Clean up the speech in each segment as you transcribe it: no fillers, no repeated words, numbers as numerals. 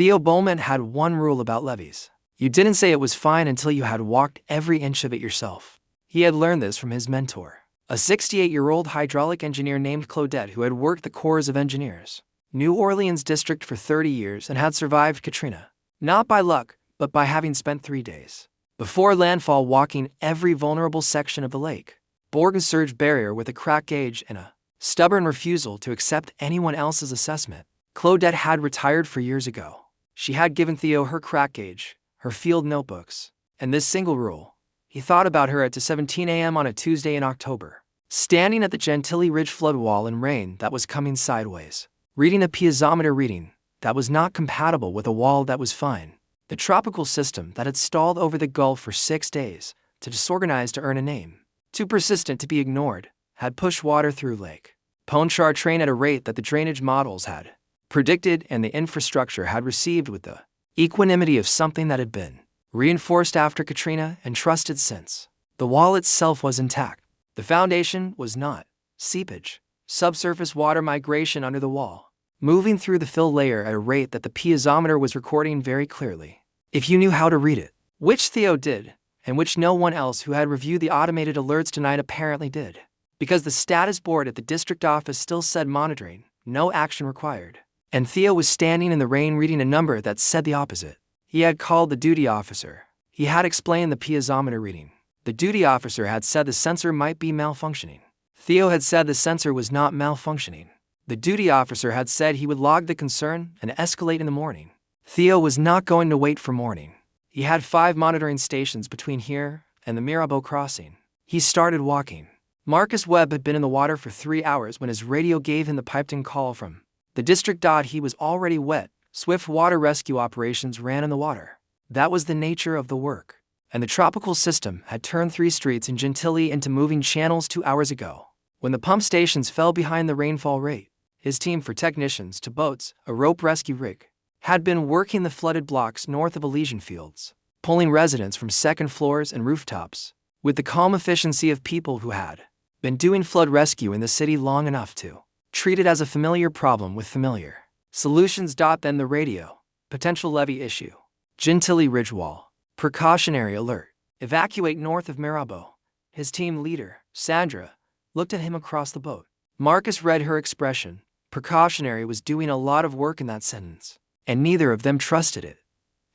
Théo Beaumont had one rule about levees. You didn't say it was fine until you had walked every inch of it yourself. He had learned this from his mentor, a 68-year-old hydraulic engineer named Claudette who had worked the Corps of Engineers, New Orleans district for 30 years and had survived Katrina. Not by luck, but by having spent 3 days before landfall walking every vulnerable section of the lake. Borg's surge barrier with a crack gauge and a stubborn refusal to accept anyone else's assessment. Claudette had retired for years ago. She had given Théo her crack gauge, her field notebooks, and this single rule. He thought about her at 17 a.m. on a Tuesday in October, standing at the Gentilly Ridge flood wall in rain that was coming sideways, reading a piezometer reading that was not compatible with a wall that was fine. The tropical system that had stalled over the Gulf for 6 days, too disorganized to earn a name, too persistent to be ignored, had pushed water through Lake Pontchartrain at a rate that the drainage models had predicted and the infrastructure had received with the equanimity of something that had been reinforced after Katrina and trusted since. The wall itself was intact. The foundation was not. Seepage, subsurface water migration under the wall, moving through the fill layer at a rate that the piezometer was recording very clearly. If you knew how to read it, which Théo did, and which no one else who had reviewed the automated alerts tonight apparently did, because the status board at the district office still said monitoring, no action required. And Théo was standing in the rain reading a number that said the opposite. He had called the duty officer. He had explained the piezometer reading. The duty officer had said the sensor might be malfunctioning. Théo had said the sensor was not malfunctioning. The duty officer had said he would log the concern and escalate in the morning. Théo was not going to wait for morning. He had 5 monitoring stations between here and the Mirabeau crossing. He started walking. Marcus Webb had been in the water for 3 hours when his radio gave him the piped-in call from the district. He was already wet. Swift water rescue operations ran in the water. That was the nature of the work. And the tropical system had turned 3 streets in Gentilly into moving channels 2 hours ago. When the pump stations fell behind the rainfall rate, his team for technicians to boats, a rope rescue rig, had been working the flooded blocks north of Elysian Fields, pulling residents from second floors and rooftops, with the calm efficiency of people who had been doing flood rescue in the city long enough to treat it as a familiar problem with familiar solutions. Then the radio, potential levee issue, Gentilly Ridge wall, precautionary alert, evacuate north of Mirabeau. His team leader, Sandra, looked at him across the boat. Marcus read her expression. Precautionary was doing a lot of work in that sentence, and neither of them trusted it.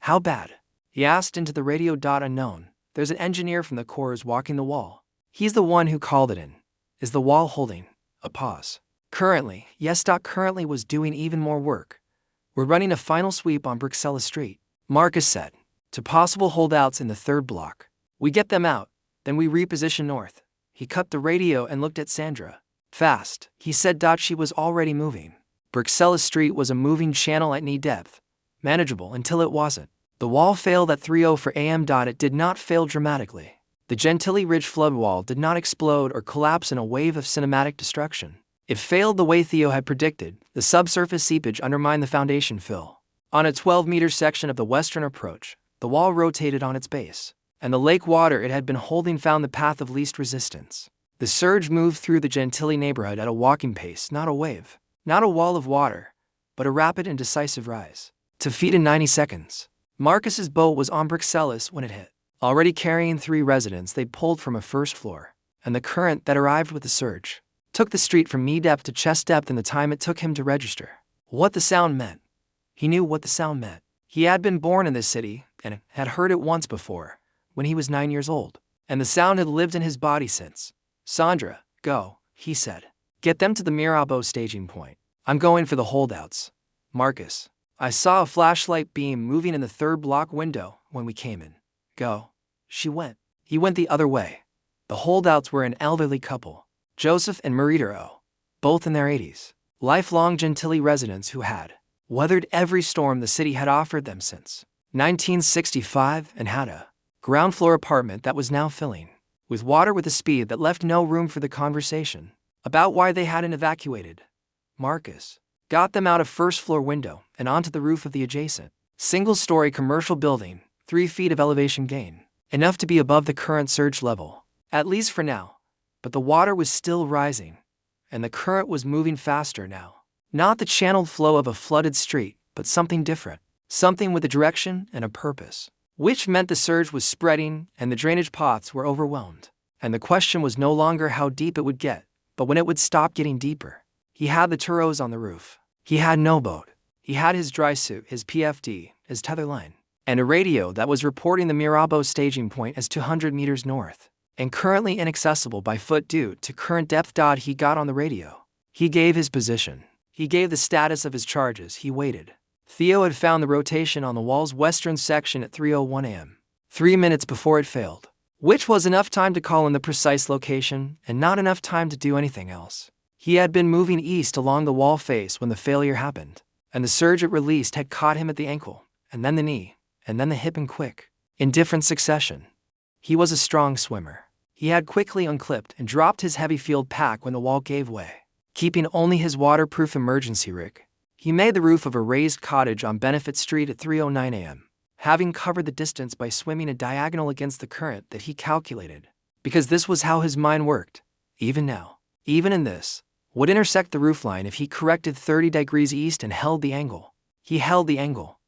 How bad? He asked into the radio. Unknown. There's an engineer from the Corps walking the wall. He's the one who called it in. Is the wall holding? A pause. Currently, yes. Currently was doing even more work. We're running a final sweep on Bruxelles Street, Marcus said, to possible holdouts in the 3rd block. We get them out, then we reposition north. He cut the radio and looked at Sandra. Fast, he said. She was already moving. Bruxelles Street was a moving channel at knee depth, manageable until it wasn't. The wall failed at 3:04 a.m. It did not fail dramatically. The Gentilly Ridge flood wall did not explode or collapse in a wave of cinematic destruction. It failed the way Théo had predicted. The subsurface seepage undermined the foundation fill. On a 12-meter section of the western approach, the wall rotated on its base, and the lake water it had been holding found the path of least resistance. The surge moved through the Gentilly neighborhood at a walking pace, not a wave, not a wall of water, but a rapid and decisive rise. 2 feet in 90 seconds. Marcus's boat was on Bruxelles when it hit, already carrying 3 residents they'd pulled from a first floor, and the current that arrived with the surge took the street from knee depth to chest depth in the time it took him to register what the sound meant. He knew what the sound meant. He had been born in this city and had heard it once before, when he was 9 years old, and the sound had lived in his body since. Sandra, go, he said. Get them to the Mirabeau staging point. I'm going for the holdouts. Marcus, I saw a flashlight beam moving in the 3rd block window when we came in. Go. She went. He went the other way. The holdouts were an elderly couple, Joseph and Marie-Doro, both in their 80s, lifelong Gentilly residents who had weathered every storm the city had offered them since 1965 and had a ground floor apartment that was now filling with water with a speed that left no room for the conversation about why they hadn't evacuated. Marcus got them out of first floor window and onto the roof of the adjacent single-story commercial building, 3 feet of elevation gain, enough to be above the current surge level, at least for now. But the water was still rising, and the current was moving faster now. Not the channeled flow of a flooded street, but something different. something with a direction and a purpose, which meant the surge was spreading and the drainage pots were overwhelmed. And the question was no longer how deep it would get, but when it would stop getting deeper. He had the turos on the roof. He had no boat. He had his dry suit, his PFD, his tether line, and a radio that was reporting the Mirabo staging point as 200 meters north, and currently inaccessible by foot due to current depth. He got on the radio. He gave his position. He gave the status of his charges. He waited. Théo had found the rotation on the wall's western section at 3:01 a.m., 3 minutes before it failed, which was enough time to call in the precise location and not enough time to do anything else. He had been moving east along the wall face when the failure happened, and the surge it released had caught him at the ankle, and then the knee, and then the hip in quick, indifferent succession. He was a strong swimmer. He had quickly unclipped and dropped his heavy field pack when the wall gave way, keeping only his waterproof emergency rig. He made the roof of a raised cottage on Benefit Street at 3:09 a.m., having covered the distance by swimming a diagonal against the current that he calculated, because this was how his mind worked. Even now, even in this, would intersect the roofline if he corrected 30 degrees east and held the angle. He held the angle.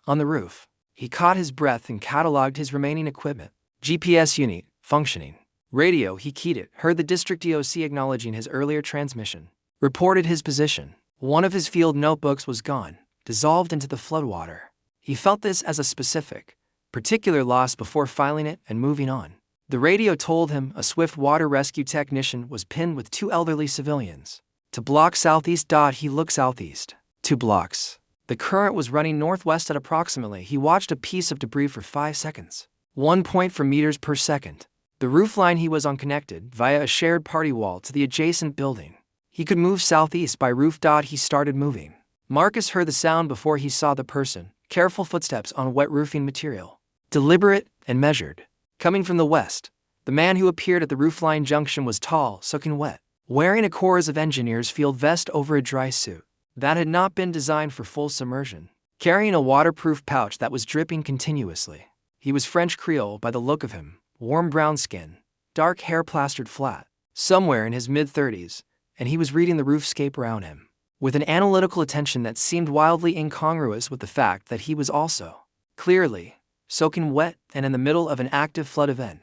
On the roof, he caught his breath and cataloged his remaining equipment. GPS unit, functioning. Radio, he keyed it, heard the district DOC acknowledging his earlier transmission, reported his position. One of his field notebooks was gone, dissolved into the floodwater. He felt this as a specific, particular loss before filing it and moving on. The radio told him a swift water rescue technician was pinned with 2 elderly civilians. To block southeast. He looked southeast. 2 blocks. The current was running northwest at approximately. He watched a piece of debris for 5 seconds. 1.4 meters per second. The roofline he was on connected via a shared party wall to the adjacent building. He could move southeast by roof. He started moving. Marcus heard the sound before he saw the person. Careful footsteps on wet roofing material. Deliberate and measured. Coming from the west, the man who appeared at the roofline junction was tall, soaking wet, wearing a Corps of Engineers field vest over a dry suit that had not been designed for full submersion, carrying a waterproof pouch that was dripping continuously. He was French Creole by the look of him, warm brown skin, dark hair plastered flat, somewhere in his mid-30s, and he was reading the roofscape around him, with an analytical attention that seemed wildly incongruous with the fact that he was also, clearly, soaking wet and in the middle of an active flood event.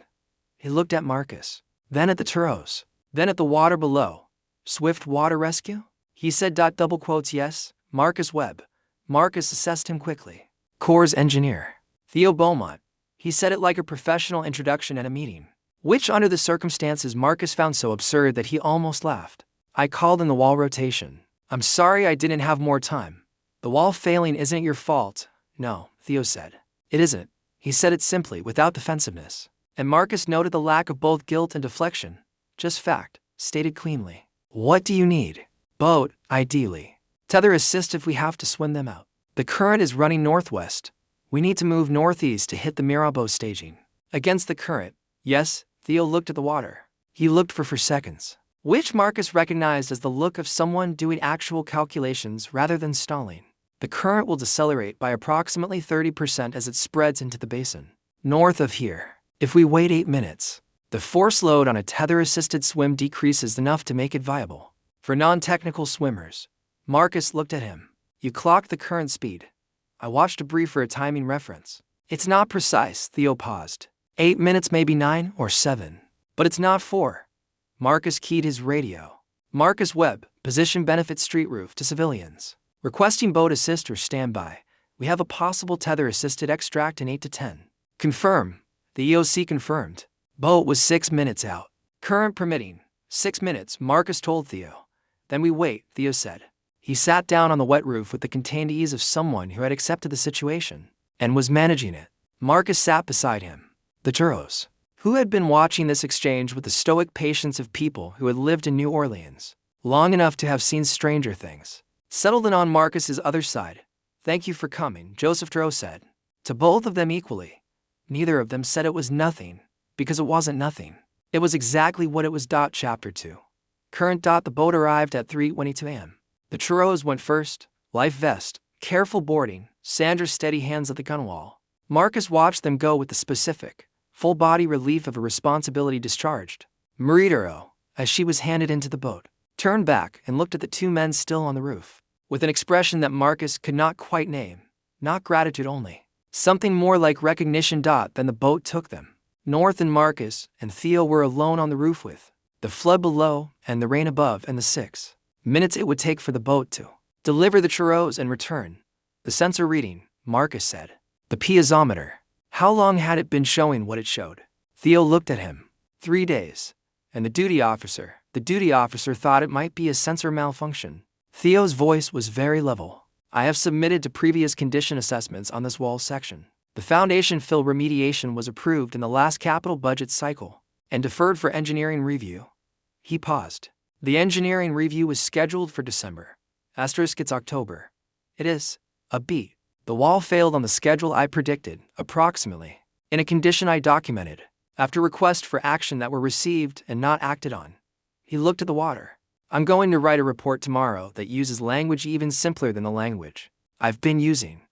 He looked at Marcus, then at the turos, then at the water below. Swift water rescue? He said. Double quotes. Yes, Marcus Webb. Marcus assessed him quickly. Corps engineer. Théo Beaumont. He said it like a professional introduction at a meeting, which under the circumstances Marcus found so absurd that he almost laughed. I called in the wall rotation. I'm sorry I didn't have more time. The wall failing isn't your fault. No, Théo said. It isn't. He said it simply, without defensiveness. And Marcus noted the lack of both guilt and deflection. Just fact, stated cleanly. What do you need? Boat, ideally. Tether assist if we have to swim them out. The current is running northwest. We need to move northeast to hit the Mirabo staging. Against the current, yes, Théo looked at the water. He looked for seconds, which Marcus recognized as the look of someone doing actual calculations rather than stalling. The current will decelerate by approximately 30% as it spreads into the basin. North of here, if we wait 8 minutes, the force load on a tether-assisted swim decreases enough to make it viable. For non-technical swimmers, Marcus looked at him. You clocked the current speed. I watched a brief for a timing reference. It's not precise, Théo paused. 8 minutes, maybe 9 or 7. But it's not 4. Marcus keyed his radio. Marcus Webb, position Benefit Street roof to civilians. Requesting boat assist or standby. We have a possible tether-assisted extract in 8 to 10. Confirm. The EOC confirmed. Boat was 6 minutes out. Current permitting. 6 minutes, Marcus told Théo. Then we wait, Théo said. He sat down on the wet roof with the contained ease of someone who had accepted the situation and was managing it. Marcus sat beside him. The turos, who had been watching this exchange with the stoic patience of people who had lived in New Orleans long enough to have seen stranger things, settled in on Marcus's other side. Thank you for coming, Joseph Turo said. To both of them equally. Neither of them said it was nothing, because it wasn't nothing. It was exactly what it was. Chapter 2. Current. The boat arrived at 3:22 a.m. The turos went first, life vest, careful boarding, Sandra steady hands at the gunwale. Marcus watched them go with the specific, full-body relief of a responsibility discharged. Marie-Turo, as she was handed into the boat, turned back and looked at the 2 men still on the roof, with an expression that Marcus could not quite name. not gratitude only. Something more like recognition. Then the boat took them. North, and Marcus and Théo were alone on the roof with the flood below and the rain above and the 6 minutes it would take for the boat to deliver the churros and return. The sensor reading, Marcus said. The piezometer. How long had it been showing what it showed? Théo looked at him. 3 days. And the duty officer thought it might be a sensor malfunction. Theo's voice was very level. I have submitted to previous condition assessments on this wall section. The foundation fill remediation was approved in the last capital budget cycle and deferred for engineering review. He paused. The engineering review was scheduled for December. It's October. It is a beat. The wall failed on the schedule I predicted, approximately, in a condition I documented, after requests for action that were received and not acted on. He looked at the water. I'm going to write a report tomorrow that uses language even simpler than the language I've been using.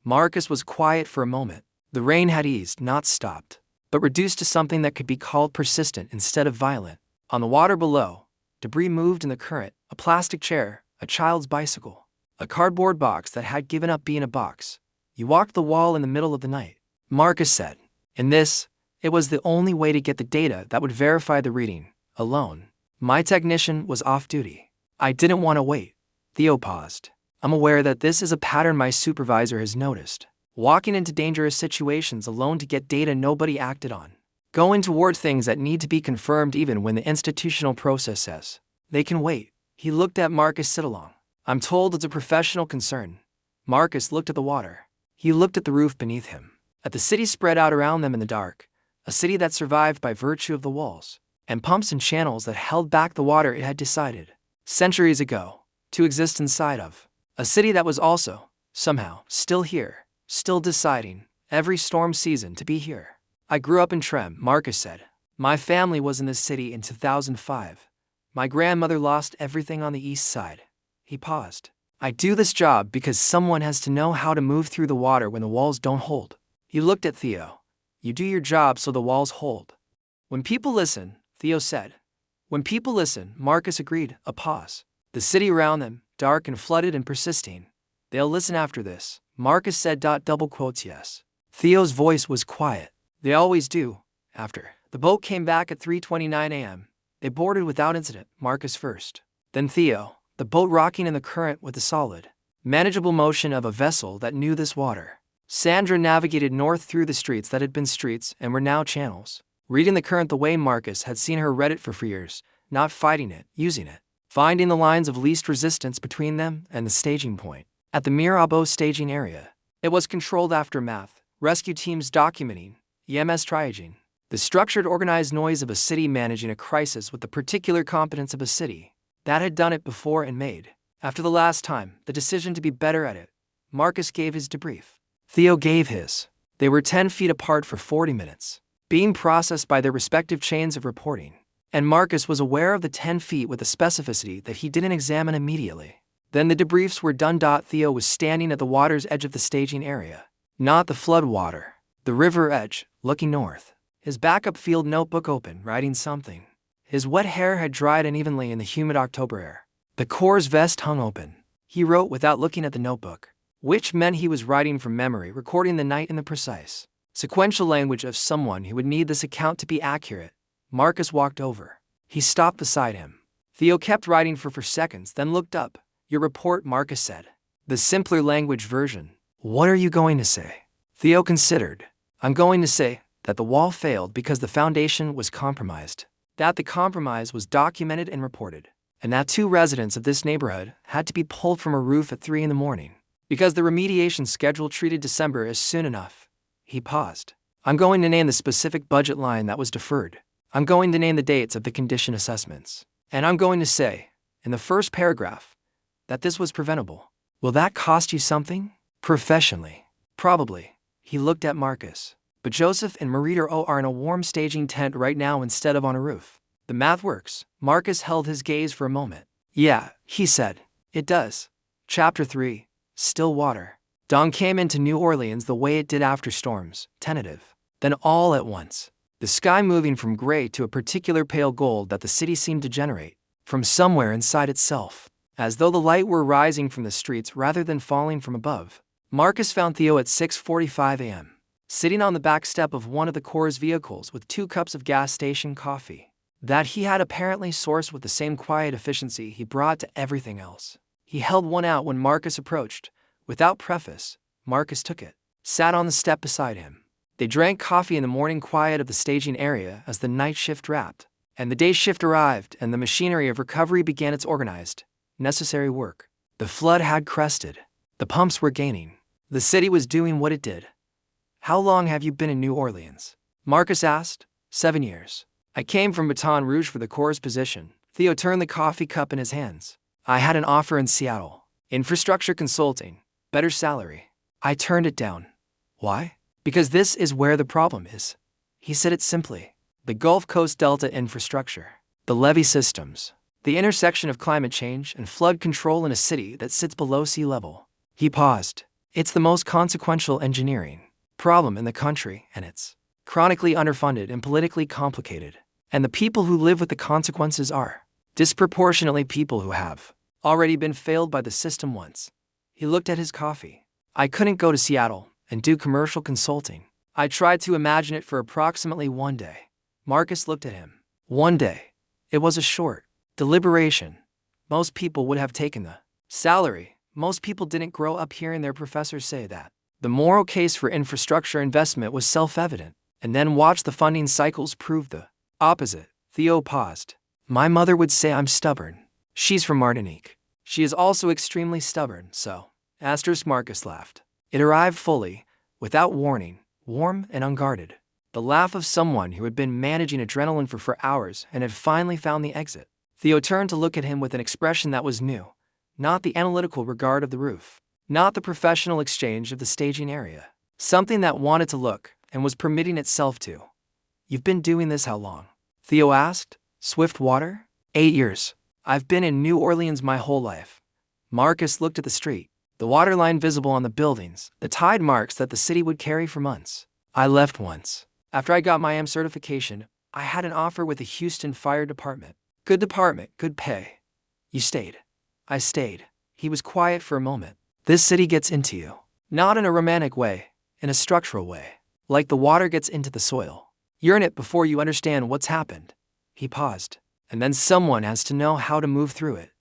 Marcus was quiet for a moment. The rain had eased, not stopped, but reduced to something that could be called persistent instead of violent. On the water below, debris moved in the current, a plastic chair, a child's bicycle, a cardboard box that had given up being a box. You walked the wall in the middle of the night, Marcus said. In this, it was the only way to get the data that would verify the reading, alone. My technician was off duty. I didn't want to wait. Théo paused. I'm aware that this is a pattern my supervisor has noticed. Walking into dangerous situations alone to get data nobody acted on. Going toward things that need to be confirmed even when the institutional process says they can wait. He looked at Marcus Sitalong. I'm told it's a professional concern. Marcus looked at the water. He looked at the roof beneath him. At the city spread out around them in the dark. A city that survived by virtue of the walls and pumps and channels that held back the water it had decided, centuries ago, to exist inside of. A city that was also, somehow, still here, still deciding, every storm season to be here. I grew up in Tremé, Marcus said. My family was in this city in 2005. My grandmother lost everything on the east side. He paused. I do this job because someone has to know how to move through the water when the walls don't hold. He looked at Théo. You do your job so the walls hold. When people listen, Théo said. When people listen, Marcus agreed, a pause. The city around them, dark and flooded and persisting. They'll listen after this, Marcus said. Double quotes yes. Theo's voice was quiet. They always do, after. The boat came back at 3:29 a.m. They boarded without incident, Marcus first. Then Théo, the boat rocking in the current with the solid, manageable motion of a vessel that knew this water. Sandra navigated north through the streets that had been streets and were now channels, reading the current the way Marcus had seen her read it for years, not fighting it, using it, finding the lines of least resistance between them and the staging point. At the Mirabeau staging area, it was controlled aftermath, rescue teams documenting, EMS triaging, the structured organized noise of a city managing a crisis with the particular competence of a city that had done it before and made, after the last time, the decision to be better at it. Marcus gave his debrief. Théo gave his. They were 10 feet apart for 40 minutes, being processed by their respective chains of reporting. And Marcus was aware of the 10 feet with a specificity that he didn't examine immediately. Then the debriefs were done. Théo was standing at the water's edge of the staging area, not the flood water, the river edge, looking north. His backup field notebook open, writing something. His wet hair had dried unevenly in the humid October air. The Corps' vest hung open. He wrote without looking at the notebook, which meant he was writing from memory, recording the night in the precise, sequential language of someone who would need this account to be accurate. Marcus walked over. He stopped beside him. Théo kept writing for seconds, then looked up. Your report, Marcus said. The simpler language version. What are you going to say? Théo considered. I'm going to say that the wall failed because the foundation was compromised, that the compromise was documented and reported, and that 2 residents of this neighborhood had to be pulled from a roof at 3 a.m. because the remediation schedule treated December as soon enough. He paused. I'm going to name the specific budget line that was deferred. I'm going to name the dates of the condition assessments. And I'm going to say, in the first paragraph, that this was preventable. Will that cost you something? Professionally. Probably. He looked at Marcus. But Joseph and Marita are in a warm staging tent right now instead of on a roof. The math works. Marcus held his gaze for a moment. Yeah, he said. It does. Chapter 3. Still water. Dawn came into New Orleans the way it did after storms, tentative. Then all at once, the sky moving from gray to a particular pale gold that the city seemed to generate, from somewhere inside itself, as though the light were rising from the streets rather than falling from above. Marcus found Théo at 6:45 a.m., sitting on the back step of one of the Corps' vehicles with 2 cups of gas station coffee that he had apparently sourced with the same quiet efficiency he brought to everything else. He held one out when Marcus approached. Without preface, Marcus took it, sat on the step beside him. They drank coffee in the morning quiet of the staging area as the night shift wrapped, and the day shift arrived and the machinery of recovery began its organized, necessary work. The flood had crested. The pumps were gaining. The city was doing what it did. "How long have you been in New Orleans?" Marcus asked. 7 years. "I came from Baton Rouge for the Corps' position." Théo turned the coffee cup in his hands. "I had an offer in Seattle. Infrastructure consulting. Better salary. I turned it down." "Why?" "Because this is where the problem is." He said it simply. The Gulf Coast Delta infrastructure. The levee systems. The intersection of climate change and flood control in a city that sits below sea level. He paused. "It's the most consequential engineering problem in the country, and it's chronically underfunded and politically complicated. And the people who live with the consequences are disproportionately people who have already been failed by the system once." He looked at his coffee. "I couldn't go to Seattle and do commercial consulting. I tried to imagine it for approximately 1 day." Marcus looked at him. 1 day. It was a short deliberation. Most people would have taken the salary. Most people didn't grow up hearing their professors say that the moral case for infrastructure investment was self-evident, and then watch the funding cycles prove the opposite. Théo paused. "My mother would say I'm stubborn. She's from Martinique. She is also extremely stubborn, so." Marcus laughed. It arrived fully, without warning, warm and unguarded. The laugh of someone who had been managing adrenaline for hours and had finally found the exit. Théo turned to look at him with an expression that was new. Not the analytical regard of the roof. Not the professional exchange of the staging area. Something that wanted to look and was permitting itself to. "You've been doing this how long?" Théo asked. "Swift water?" 8 years. I've been in New Orleans my whole life." Marcus looked at the street. The waterline visible on the buildings, the tide marks that the city would carry for months. "I left once. After I got my AM certification, I had an offer with the Houston Fire Department. Good pay." "You stayed." "I stayed." He was quiet for a moment. "This city gets into you. Not in a romantic way, in a structural way. Like the water gets into the soil. You're in it before you understand what's happened." He paused. "And then someone has to know how to move through it."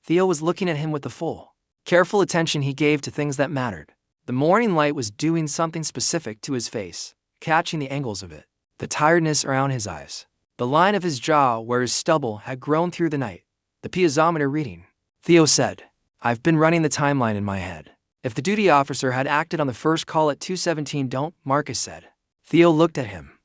Théo was looking at him with the full, careful attention he gave to things that mattered. The morning light was doing something specific to his face, catching the angles of it, the tiredness around his eyes, the line of his jaw where his stubble had grown through the night, the piezometer reading. Théo said, "I've been running the timeline in my head. If the duty officer had acted on the first call at 2:17, don't," Marcus said. Théo looked at him.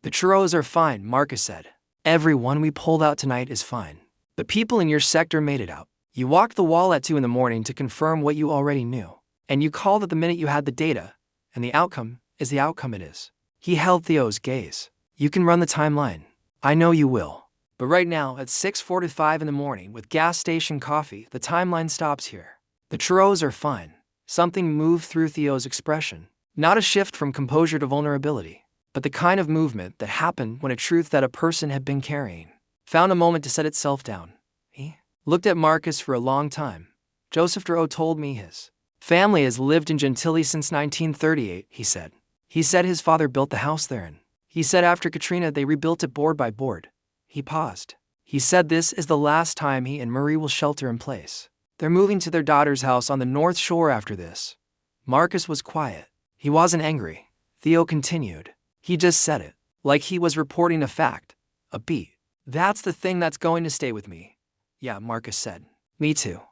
"The churros are fine," Marcus said. "Every one we pulled out tonight is fine. The people in your sector made it out. You walked the wall at 2 in the morning to confirm what you already knew. And you called it the minute you had the data, and the outcome is the outcome it is." He held Theo's gaze. "You can run the timeline. I know you will. But right now, at 6:45 in the morning with gas station coffee, the timeline stops here. The churros are fine." Something moved through Theo's expression. Not a shift from composure to vulnerability, but the kind of movement that happened when a truth that a person had been carrying found a moment to set itself down. He looked at Marcus for a long time. "Joseph Drouot told me his family has lived in Gentilly since 1938, he said. He said his father built the house there, and he said after Katrina they rebuilt it board by board." He paused. "He said this is the last time he and Marie will shelter in place. They're moving to their daughter's house on the North Shore after this." Marcus was quiet. He wasn't angry. Théo continued. He just said it, like he was reporting a fact, a beat. "That's the thing that's going to stay with me." "Yeah," Marcus said. "Me too."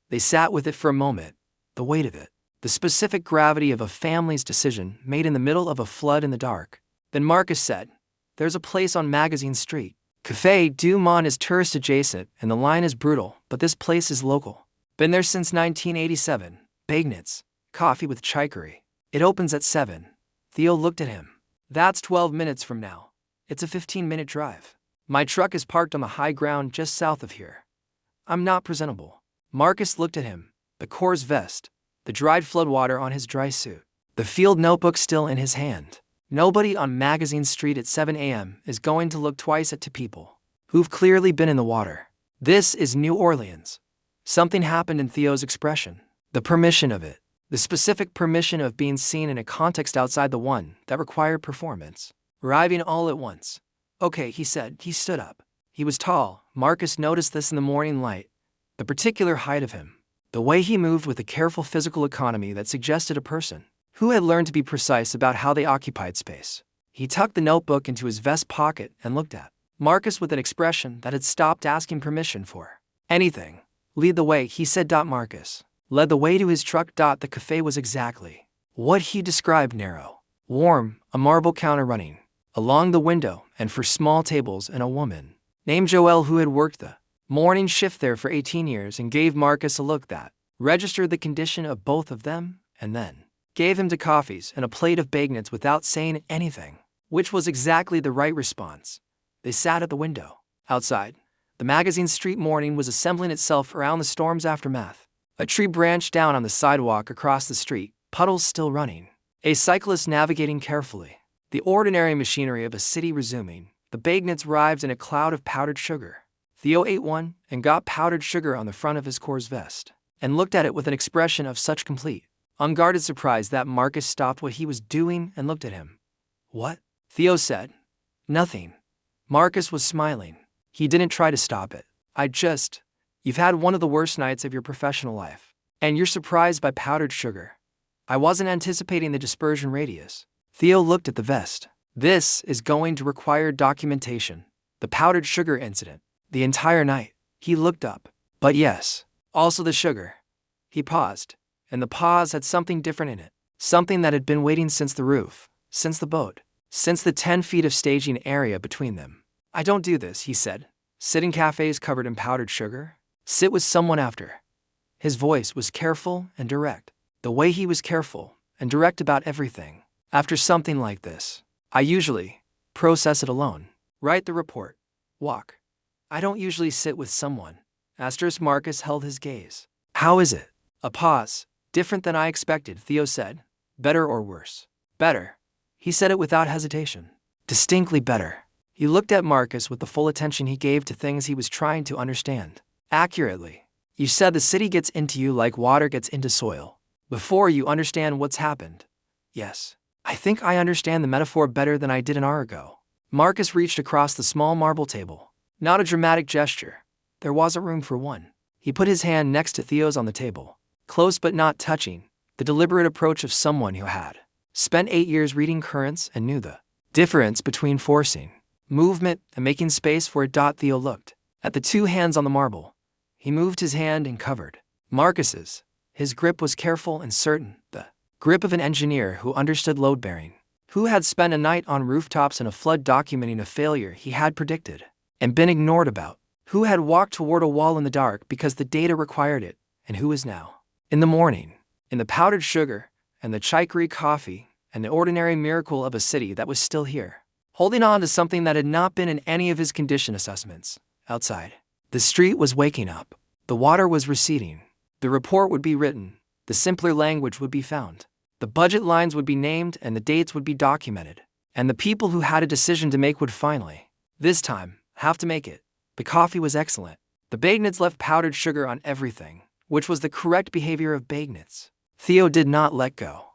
They sat with it for a moment. The weight of it. The specific gravity of a family's decision made in the middle of a flood in the dark. Then Marcus said, "There's a place on Magazine Street. Café du Monde is tourist adjacent and the line is brutal, but this place is local. Been there since 1987. Bagnets. Coffee with chicory. It opens at 7. Théo looked at him. "That's 12 minutes from now. It's a 15-minute drive. My truck is parked on the high ground just south of here. I'm not presentable." Marcus looked at him. The Corps vest. The dried floodwater on his dry suit. The field notebook still in his hand. Nobody on Magazine Street at 7 a.m. is going to look twice at two people who've clearly been in the water. This is New Orleans. Something happened in Théo's expression. The permission of it. The specific permission of being seen in a context outside the one that required performance. Arriving all at once. Okay, he said. He stood up. He was tall. Marcus noticed this in the morning light. The particular height of him. The way he moved with a careful physical economy that suggested a person who had learned to be precise about how they occupied space. He tucked the notebook into his vest pocket and looked at Marcus with an expression that had stopped asking permission for anything. Lead the way, he said. Marcus led the way to his truck. The cafe was exactly what he described: narrow, warm, a marble counter running along the window, and for small tables, and a woman named Joelle who had worked the morning shift there for 18 years and gave Marcus a look that registered the condition of both of them, and then gave him 2 coffees and a plate of bagels without saying anything, which was exactly the right response. They sat at the window. Outside, the magazine street morning was assembling itself around the storm's aftermath. A tree branched down on the sidewalk across the street, puddles still running. A cyclist navigating carefully. The ordinary machinery of a city resuming. The bagels arrived in a cloud of powdered sugar. Theo ate one and got powdered sugar on the front of his Coors vest, and looked at it with an expression of such complete, unguarded surprise that Marcus stopped what he was doing and looked at him. What? Theo said. Nothing. Marcus was smiling. He didn't try to stop it. You've had one of the worst nights of your professional life, and you're surprised by powdered sugar. I wasn't anticipating the dispersion radius. Theo looked at the vest. This is going to require documentation. The powdered sugar incident. The entire night. He looked up. But yes, also the sugar. He paused, and the pause had something different in it. Something that had been waiting since the roof, since the boat, since the 10 feet of staging area between them. I don't do this, he said. Sit in cafes covered in powdered sugar. Sit with someone after. His voice was careful and direct. The way he was careful and direct about everything. After something like this, I usually process it alone. Write the report. Walk. I don't usually sit with someone. Marcus held his gaze. How is it? A pause. Different than I expected, Theo said. Better or worse? Better. He said it without hesitation. Distinctly better. He looked at Marcus with the full attention he gave to things he was trying to understand. Accurately. You said the city gets into you like water gets into soil. Before you understand what's happened. Yes. I think I understand the metaphor better than I did an hour ago. Marcus reached across the small marble table. Not a dramatic gesture. There wasn't room for one. He put his hand next to Theo's on the table. Close but not touching. The deliberate approach of someone who had spent 8 years reading currents and knew the difference between forcing movement and making space for it. Theo looked at the 2 hands on the marble. He moved his hand and covered Marcus's. His grip was careful and certain, the grip of an engineer who understood load-bearing, who had spent a night on rooftops in a flood documenting a failure he had predicted and been ignored about, who had walked toward a wall in the dark because the data required it, and who was now, in the morning, in the powdered sugar and the chicory coffee and the ordinary miracle of a city that was still here, holding on to something that had not been in any of his condition assessments. Outside, the street was waking up. The water was receding. The report would be written. The simpler language would be found. The budget lines would be named and the dates would be documented. And the people who had a decision to make would finally, this time, have to make it. The coffee was excellent. The bagels left powdered sugar on everything, which was the correct behavior of bagels. Theo did not let go.